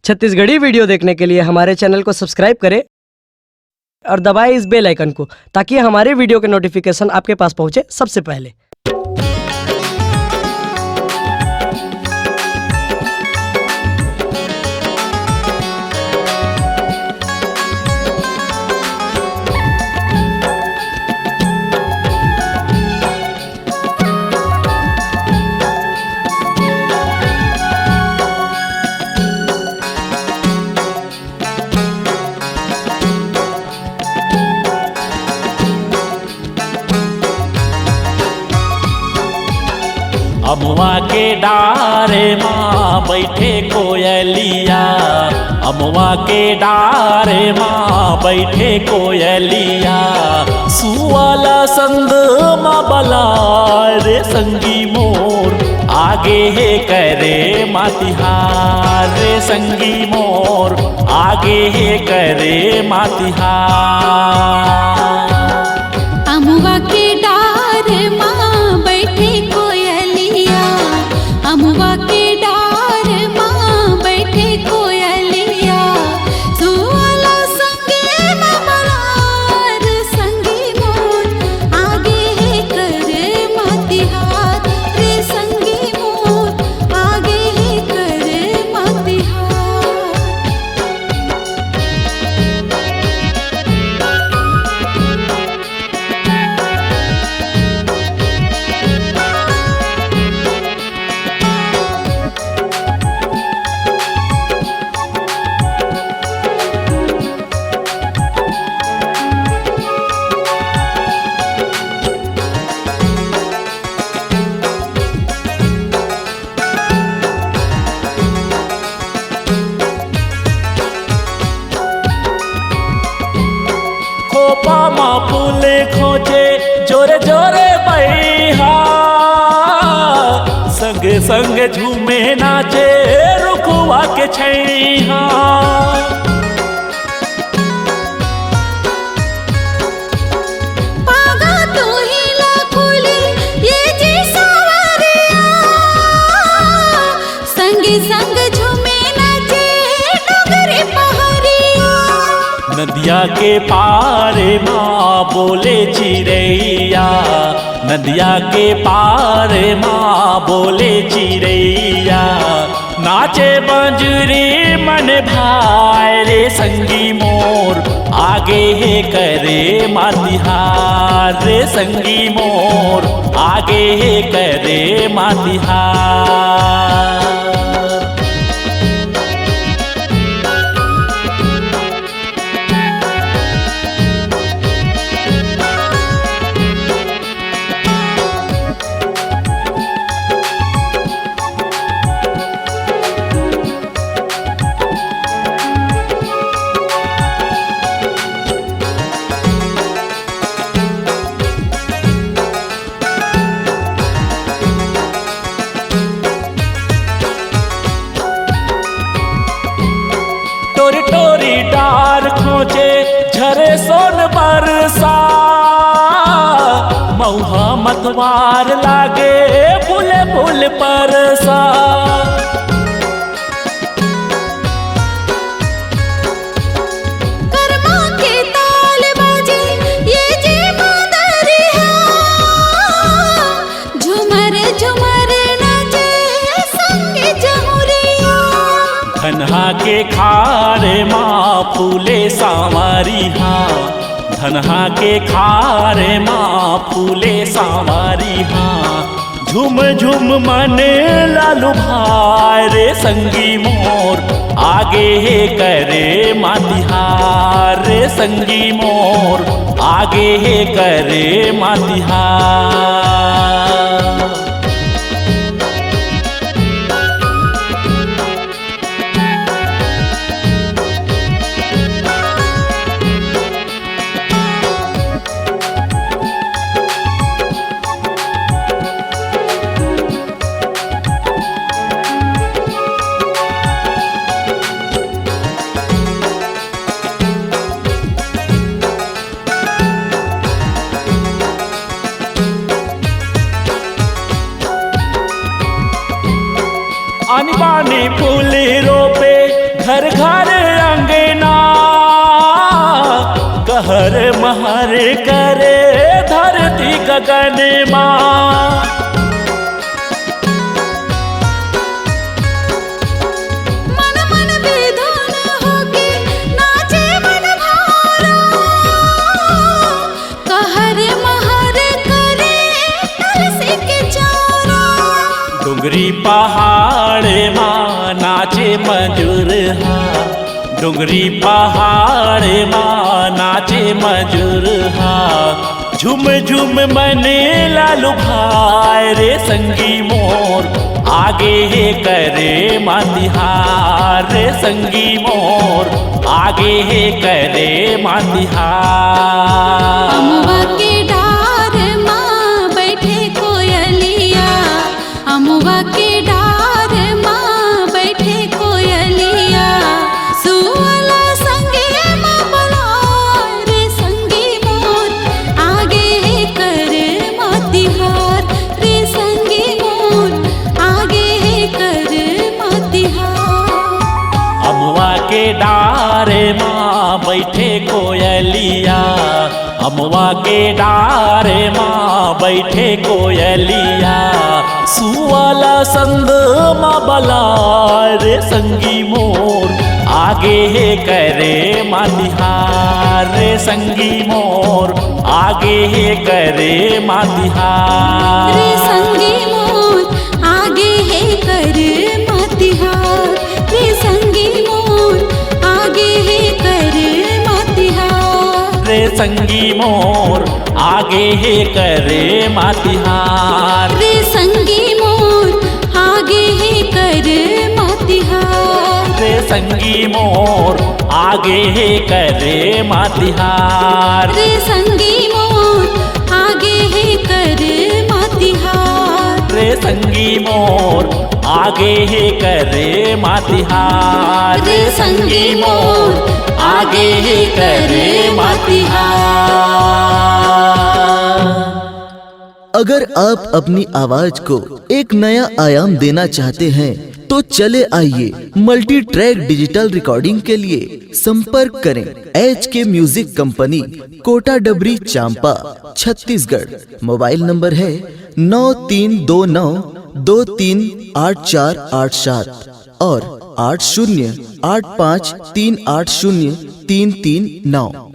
Chhattisgarhi video देखने के लिए हमारे चैनल को सब्सक्राइब करें और दबाएं इस बेल आइकन को, ताकि हमारे वीडियो के नोटिफिकेशन आपके पास पहुंचे सबसे पहले। अमवा के डारे माँ बैठे कोयलिया, अमवा के डारे माँ बैठे कोयलिया, सुवाला संग माँ बला रे संगी मोर, आगे है करे मातिहार रे संगी मोर, आगे है करे मातिहार। अमवा के डार माँ बैठे कोयलिया, अमवा के डार माँ बैठे कोयलिया, सुवाला संगे ममलार संगी मोर, आगे है करे मातिहार रे संगी मोर, आगे है करे मातिहार। खोपा माँ फूले खोजे जोरे जोरे बैहा, संग संग झूमे नाचे रुकुआ के छैहा। पागा तो हिला फूली ये जी सवारिया, संगे संग झूमे नाचे डोगरे पहाड़िया। नदिया के पारे माँ बोले चिड़ैया, नदिया के पारे माँ बोले चिड़ैया, नाचे बंजरी मन भाई रे संगी मोर, आगे है करे मातिहार रे संगी मोर, आगे है करे मातिहार। टोरी टोरी डार खोजे झरे सोन बरसा, मऊहा मतवार लागे फूले फूल परसा। कर्मा के ताल बाजे ये जी मादरिया, झुमर झुमर नाचे संगे जमुरिया। धनहा के खारे माँ फूले सांवारी हाँ, धनहा के खारे माँ फूले सांवारी हाँ, झुम झुम मन लालू भाई रे संगी मोर, आगे है करे मातिहार रे संगी मोर, आगे है करे मातिहार। आनी बानी फूले रोपे घर गगन माँ। मन मन बेधुन होके नाचे मन भारा, कहर महर करे तुलसी के चारा। डुंगरी पहाड़ माँ नाचे मजूरहा, डुंगरी पहाड़ माँ नाचे मजूरहा। झुम झुम मने लालू भाई रे संगी मोर, आगे हे करे मातिहार रे संगी मोर, आगे हे करे मातिहार। अमुआ के डार माँ बैठे कोयलिया, अमुआ के डार माँ बैठे कोयलिया। सुअला संगे माँ बुलाए रे संगी मोर, आगे है कर मातिहार रे संगी मोर, आगे है कर मातिहार। अमुआ के डार माँ बैठे कोयलिया, अमुआ के डार माँ बैठे कोयलिया। सुवाला संग माँ बला रे संगी मोर, आगे हे करे मातिहार रे संगी मोर, आगे हे करे मातिहार। रे संगी मोर, आगे है कर मातिहार रे संगी मोर, आगे है कर मातिहार। रे संगी मोर, आगे हे करे मातिहार। रे संगी मोर, आगे है कर मातिहार। रे संगी मोर, आगे हे करे मातिहार। रे संगी मोर, आगे है कर मातिहार। रे संगी मोर, आगे हे करे मातिहार। रे संगी मोर, आगे है कर मातिहार। अगर आप अपनी आवाज को एक नया आयाम देना चाहते हैं तो चले आइए मल्टी ट्रैक डिजिटल रिकॉर्डिंग के लिए संपर्क करें HK म्यूजिक कंपनी, कोटा डबरी, चांपा, छत्तीसगढ़। मोबाइल नंबर है 9329238487 और 8085380339।